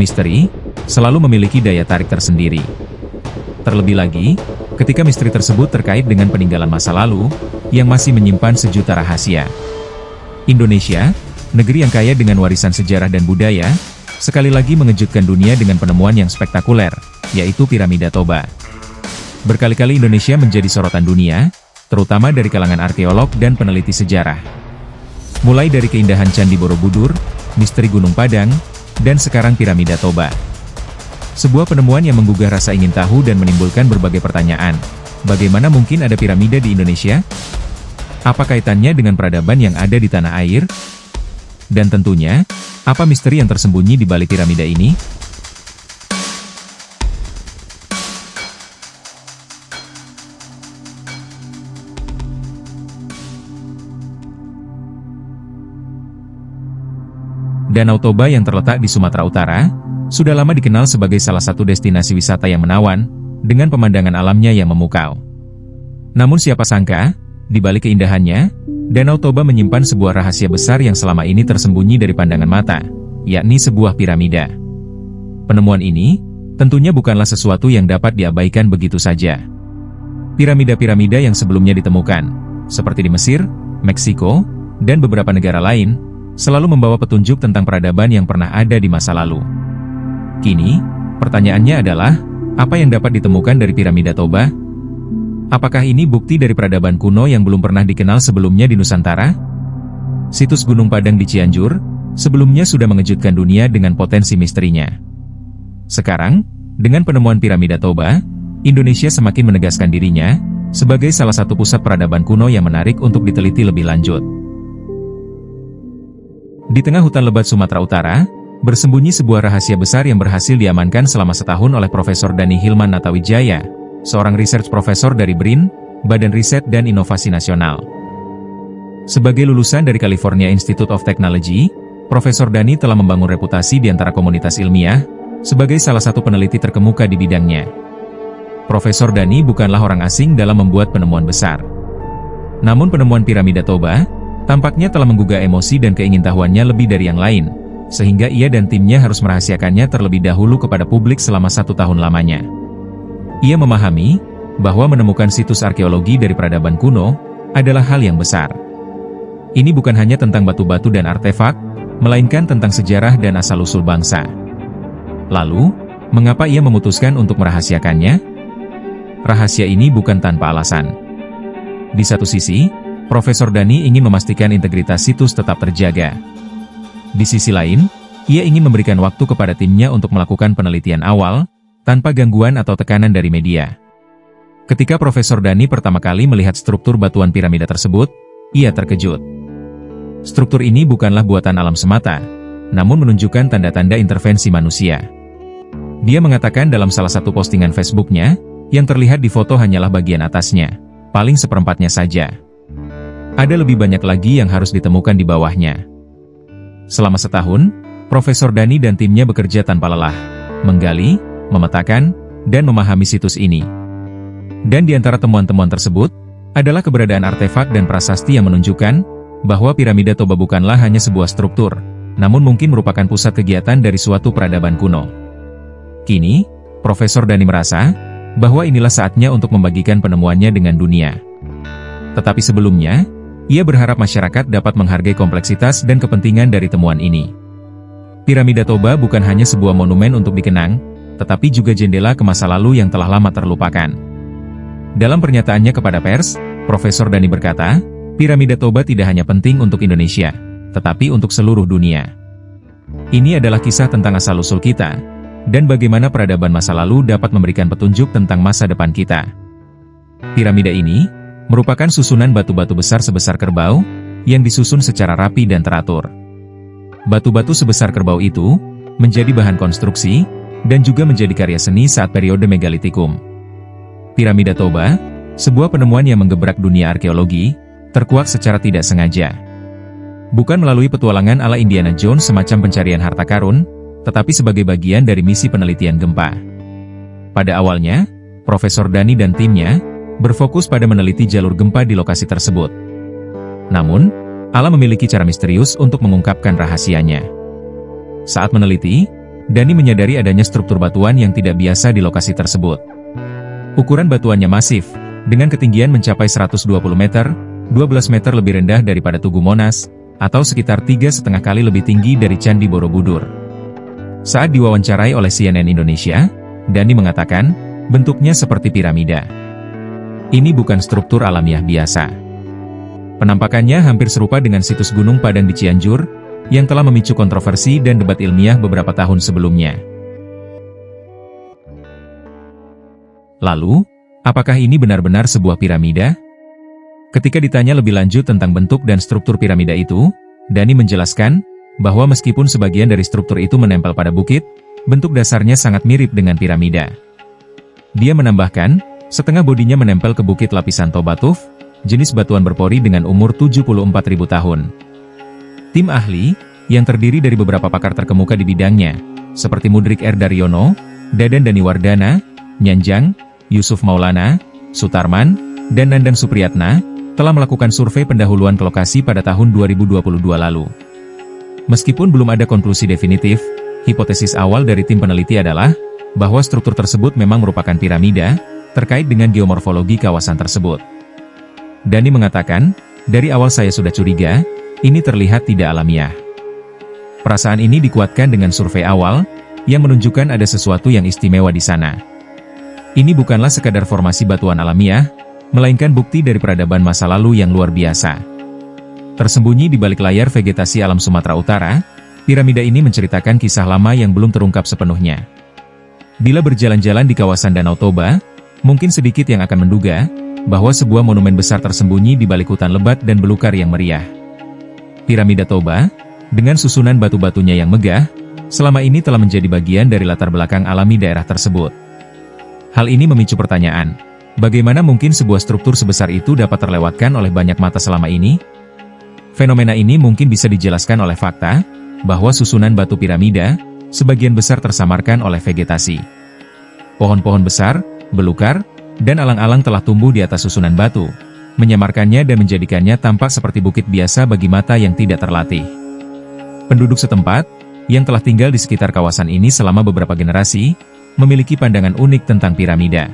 Misteri selalu memiliki daya tarik tersendiri. Terlebih lagi, ketika misteri tersebut terkait dengan peninggalan masa lalu, yang masih menyimpan sejuta rahasia. Indonesia, negeri yang kaya dengan warisan sejarah dan budaya, sekali lagi mengejutkan dunia dengan penemuan yang spektakuler, yaitu Piramida Toba. Berkali-kali Indonesia menjadi sorotan dunia, terutama dari kalangan arkeolog dan peneliti sejarah. Mulai dari keindahan Candi Borobudur, misteri Gunung Padang, dan sekarang Piramida Toba. Sebuah penemuan yang menggugah rasa ingin tahu dan menimbulkan berbagai pertanyaan. Bagaimana mungkin ada piramida di Indonesia? Apa kaitannya dengan peradaban yang ada di tanah air? Dan tentunya, apa misteri yang tersembunyi di balik piramida ini? Danau Toba yang terletak di Sumatera Utara, sudah lama dikenal sebagai salah satu destinasi wisata yang menawan, dengan pemandangan alamnya yang memukau. Namun siapa sangka, di balik keindahannya, Danau Toba menyimpan sebuah rahasia besar yang selama ini tersembunyi dari pandangan mata, yakni sebuah piramida. Penemuan ini, tentunya bukanlah sesuatu yang dapat diabaikan begitu saja. Piramida-piramida yang sebelumnya ditemukan, seperti di Mesir, Meksiko, dan beberapa negara lain, selalu membawa petunjuk tentang peradaban yang pernah ada di masa lalu. Kini, pertanyaannya adalah, apa yang dapat ditemukan dari Piramida Toba? Apakah ini bukti dari peradaban kuno yang belum pernah dikenal sebelumnya di Nusantara? Situs Gunung Padang di Cianjur, sebelumnya sudah mengejutkan dunia dengan potensi misterinya. Sekarang, dengan penemuan Piramida Toba, Indonesia semakin menegaskan dirinya sebagai salah satu pusat peradaban kuno yang menarik untuk diteliti lebih lanjut. Di tengah hutan lebat Sumatera Utara, bersembunyi sebuah rahasia besar yang berhasil diamankan selama setahun oleh Profesor Dani Hilman Natawijaya, seorang research profesor dari BRIN, Badan Riset dan Inovasi Nasional. Sebagai lulusan dari California Institute of Technology, Profesor Dani telah membangun reputasi di antara komunitas ilmiah, sebagai salah satu peneliti terkemuka di bidangnya. Profesor Dani bukanlah orang asing dalam membuat penemuan besar. Namun penemuan Piramida Toba, tampaknya telah menggugah emosi dan keingintahuannya lebih dari yang lain, sehingga ia dan timnya harus merahasiakannya terlebih dahulu kepada publik selama 1 tahun lamanya. Ia memahami bahwa menemukan situs arkeologi dari peradaban kuno adalah hal yang besar. Ini bukan hanya tentang batu-batu dan artefak, melainkan tentang sejarah dan asal-usul bangsa. Lalu, mengapa ia memutuskan untuk merahasiakannya? Rahasia ini bukan tanpa alasan. Di satu sisi, Profesor Dani ingin memastikan integritas situs tetap terjaga. Di sisi lain, ia ingin memberikan waktu kepada timnya untuk melakukan penelitian awal, tanpa gangguan atau tekanan dari media. Ketika Profesor Dani pertama kali melihat struktur batuan piramida tersebut, ia terkejut. Struktur ini bukanlah buatan alam semata, namun menunjukkan tanda-tanda intervensi manusia. Dia mengatakan dalam salah satu postingan Facebooknya, yang terlihat di foto hanyalah bagian atasnya, paling seperempatnya saja. Ada lebih banyak lagi yang harus ditemukan di bawahnya. Selama setahun, Profesor Dani dan timnya bekerja tanpa lelah, menggali, memetakan, dan memahami situs ini. Dan di antara temuan-temuan tersebut, adalah keberadaan artefak dan prasasti yang menunjukkan bahwa Piramida Toba bukanlah hanya sebuah struktur, namun mungkin merupakan pusat kegiatan dari suatu peradaban kuno. Kini, Profesor Dani merasa bahwa inilah saatnya untuk membagikan penemuannya dengan dunia. Tetapi sebelumnya, ia berharap masyarakat dapat menghargai kompleksitas dan kepentingan dari temuan ini. Piramida Toba bukan hanya sebuah monumen untuk dikenang, tetapi juga jendela ke masa lalu yang telah lama terlupakan. Dalam pernyataannya kepada pers, Profesor Dani berkata, Piramida Toba tidak hanya penting untuk Indonesia, tetapi untuk seluruh dunia. Ini adalah kisah tentang asal-usul kita, dan bagaimana peradaban masa lalu dapat memberikan petunjuk tentang masa depan kita. Piramida ini merupakan susunan batu-batu besar sebesar kerbau, yang disusun secara rapi dan teratur. Batu-batu sebesar kerbau itu, menjadi bahan konstruksi, dan juga menjadi karya seni saat periode Megalitikum. Piramida Toba, sebuah penemuan yang menggebrak dunia arkeologi, terkuak secara tidak sengaja. Bukan melalui petualangan ala Indiana Jones semacam pencarian harta karun, tetapi sebagai bagian dari misi penelitian gempa. Pada awalnya, Profesor Dani dan timnya berfokus pada meneliti jalur gempa di lokasi tersebut. Namun, alam memiliki cara misterius untuk mengungkapkan rahasianya. Saat meneliti, Dani menyadari adanya struktur batuan yang tidak biasa di lokasi tersebut. Ukuran batuannya masif, dengan ketinggian mencapai 120 meter, 12 meter lebih rendah daripada Tugu Monas, atau sekitar 3,5 kali lebih tinggi dari Candi Borobudur. Saat diwawancarai oleh CNN Indonesia, Dani mengatakan, bentuknya seperti piramida. Ini bukan struktur alamiah biasa. Penampakannya hampir serupa dengan situs Gunung Padang di Cianjur, yang telah memicu kontroversi dan debat ilmiah beberapa tahun sebelumnya. Lalu, apakah ini benar-benar sebuah piramida? Ketika ditanya lebih lanjut tentang bentuk dan struktur piramida itu, Dani menjelaskan bahwa meskipun sebagian dari struktur itu menempel pada bukit, bentuk dasarnya sangat mirip dengan piramida. Dia menambahkan, setengah bodinya menempel ke bukit lapisan Toba Tuf, jenis batuan berpori dengan umur 74.000 tahun. Tim ahli, yang terdiri dari beberapa pakar terkemuka di bidangnya, seperti Mudrik R. Daryono, Dadan Daniwardana, Nyanjang, Yusuf Maulana, Sutarman, dan Nandan Supriyatna, telah melakukan survei pendahuluan ke lokasi pada tahun 2022 lalu. Meskipun belum ada konklusi definitif, hipotesis awal dari tim peneliti adalah bahwa struktur tersebut memang merupakan piramida, terkait dengan geomorfologi kawasan tersebut. Dani mengatakan, dari awal saya sudah curiga, ini terlihat tidak alamiah. Perasaan ini dikuatkan dengan survei awal, yang menunjukkan ada sesuatu yang istimewa di sana. Ini bukanlah sekadar formasi batuan alamiah, melainkan bukti dari peradaban masa lalu yang luar biasa. Tersembunyi di balik layar vegetasi alam Sumatera Utara, piramida ini menceritakan kisah lama yang belum terungkap sepenuhnya. Bila berjalan-jalan di kawasan Danau Toba, mungkin sedikit yang akan menduga bahwa sebuah monumen besar tersembunyi di balik hutan lebat dan belukar yang meriah. Piramida Toba, dengan susunan batu-batunya yang megah, selama ini telah menjadi bagian dari latar belakang alami daerah tersebut. Hal ini memicu pertanyaan, bagaimana mungkin sebuah struktur sebesar itu dapat terlewatkan oleh banyak mata selama ini? Fenomena ini mungkin bisa dijelaskan oleh fakta, bahwa susunan batu piramida, sebagian besar tersamarkan oleh vegetasi. Pohon-pohon besar, belukar, dan alang-alang telah tumbuh di atas susunan batu, menyamarkannya dan menjadikannya tampak seperti bukit biasa bagi mata yang tidak terlatih. Penduduk setempat, yang telah tinggal di sekitar kawasan ini selama beberapa generasi, memiliki pandangan unik tentang piramida.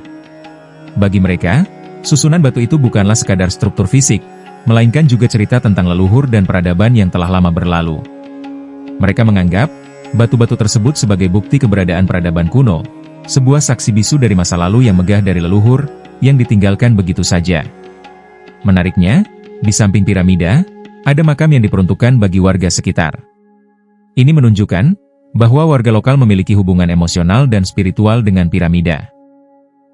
Bagi mereka, susunan batu itu bukanlah sekadar struktur fisik, melainkan juga cerita tentang leluhur dan peradaban yang telah lama berlalu. Mereka menganggap, batu-batu tersebut sebagai bukti keberadaan peradaban kuno, sebuah saksi bisu dari masa lalu yang megah dari leluhur, yang ditinggalkan begitu saja. Menariknya, di samping piramida, ada makam yang diperuntukkan bagi warga sekitar. Ini menunjukkan, bahwa warga lokal memiliki hubungan emosional dan spiritual dengan piramida.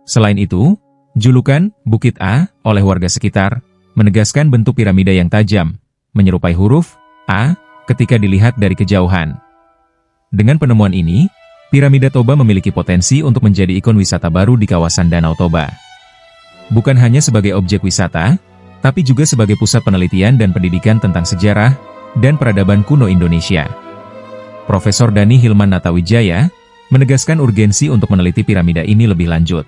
Selain itu, julukan Bukit A oleh warga sekitar menegaskan bentuk piramida yang tajam, menyerupai huruf A ketika dilihat dari kejauhan. Dengan penemuan ini, piramida Toba memiliki potensi untuk menjadi ikon wisata baru di kawasan Danau Toba. Bukan hanya sebagai objek wisata, tapi juga sebagai pusat penelitian dan pendidikan tentang sejarah dan peradaban kuno Indonesia. Profesor Dani Hilman Natawijaya menegaskan urgensi untuk meneliti piramida ini lebih lanjut.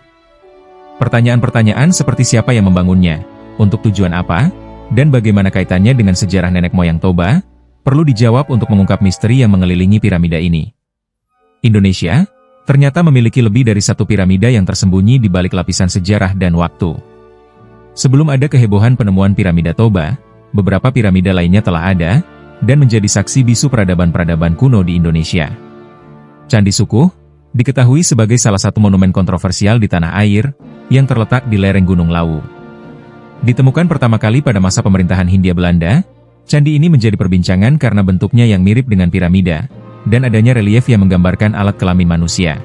Pertanyaan-pertanyaan seperti siapa yang membangunnya, untuk tujuan apa, dan bagaimana kaitannya dengan sejarah nenek moyang Toba, perlu dijawab untuk mengungkap misteri yang mengelilingi piramida ini. Indonesia ternyata memiliki lebih dari satu piramida yang tersembunyi di balik lapisan sejarah dan waktu. Sebelum ada kehebohan penemuan piramida Toba, beberapa piramida lainnya telah ada, dan menjadi saksi bisu peradaban-peradaban kuno di Indonesia. Candi Sukuh diketahui sebagai salah satu monumen kontroversial di tanah air, yang terletak di lereng Gunung Lawu. Ditemukan pertama kali pada masa pemerintahan Hindia Belanda, candi ini menjadi perbincangan karena bentuknya yang mirip dengan piramida, dan adanya relief yang menggambarkan alat kelamin manusia.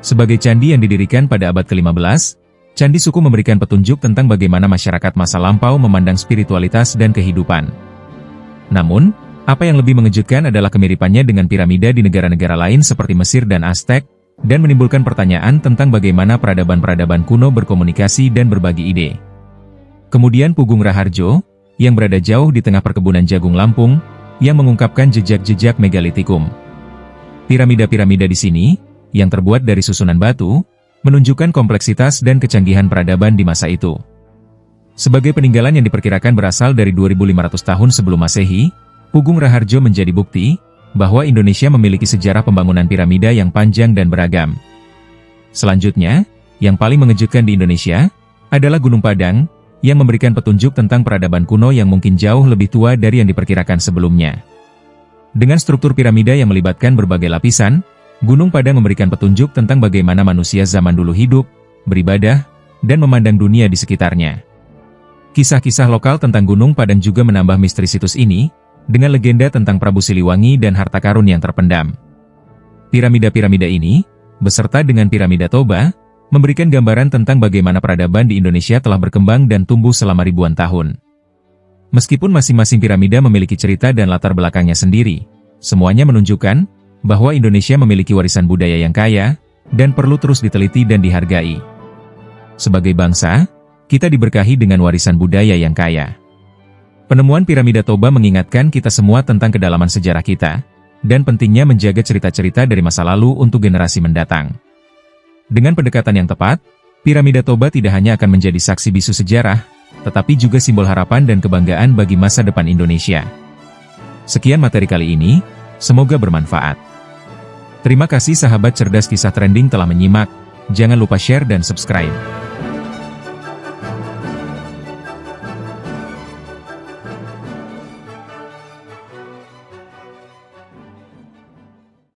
Sebagai candi yang didirikan pada abad ke-15, Candi Sukuh memberikan petunjuk tentang bagaimana masyarakat masa lampau memandang spiritualitas dan kehidupan. Namun, apa yang lebih mengejutkan adalah kemiripannya dengan piramida di negara-negara lain seperti Mesir dan Aztec, dan menimbulkan pertanyaan tentang bagaimana peradaban-peradaban kuno berkomunikasi dan berbagi ide. Kemudian Pugung Raharjo, yang berada jauh di tengah perkebunan jagung Lampung, yang mengungkapkan jejak-jejak megalitikum. Piramida-piramida di sini, yang terbuat dari susunan batu, menunjukkan kompleksitas dan kecanggihan peradaban di masa itu. Sebagai peninggalan yang diperkirakan berasal dari 2500 tahun sebelum Masehi, Pugung Raharjo menjadi bukti bahwa Indonesia memiliki sejarah pembangunan piramida yang panjang dan beragam. Selanjutnya, yang paling mengejutkan di Indonesia adalah Gunung Padang, yang memberikan petunjuk tentang peradaban kuno yang mungkin jauh lebih tua dari yang diperkirakan sebelumnya. Dengan struktur piramida yang melibatkan berbagai lapisan, Gunung Padang memberikan petunjuk tentang bagaimana manusia zaman dulu hidup, beribadah, dan memandang dunia di sekitarnya. Kisah-kisah lokal tentang Gunung Padang juga menambah misteri situs ini, dengan legenda tentang Prabu Siliwangi dan harta karun yang terpendam. Piramida-piramida ini, beserta dengan piramida Toba, memberikan gambaran tentang bagaimana peradaban di Indonesia telah berkembang dan tumbuh selama ribuan tahun. Meskipun masing-masing piramida memiliki cerita dan latar belakangnya sendiri, semuanya menunjukkan bahwa Indonesia memiliki warisan budaya yang kaya, dan perlu terus diteliti dan dihargai. Sebagai bangsa, kita diberkahi dengan warisan budaya yang kaya. Penemuan piramida Toba mengingatkan kita semua tentang kedalaman sejarah kita, dan pentingnya menjaga cerita-cerita dari masa lalu untuk generasi mendatang. Dengan pendekatan yang tepat, piramida Toba tidak hanya akan menjadi saksi bisu sejarah, tetapi juga simbol harapan dan kebanggaan bagi masa depan Indonesia. Sekian materi kali ini, semoga bermanfaat. Terima kasih sahabat cerdas kisah trending telah menyimak, jangan lupa share dan subscribe.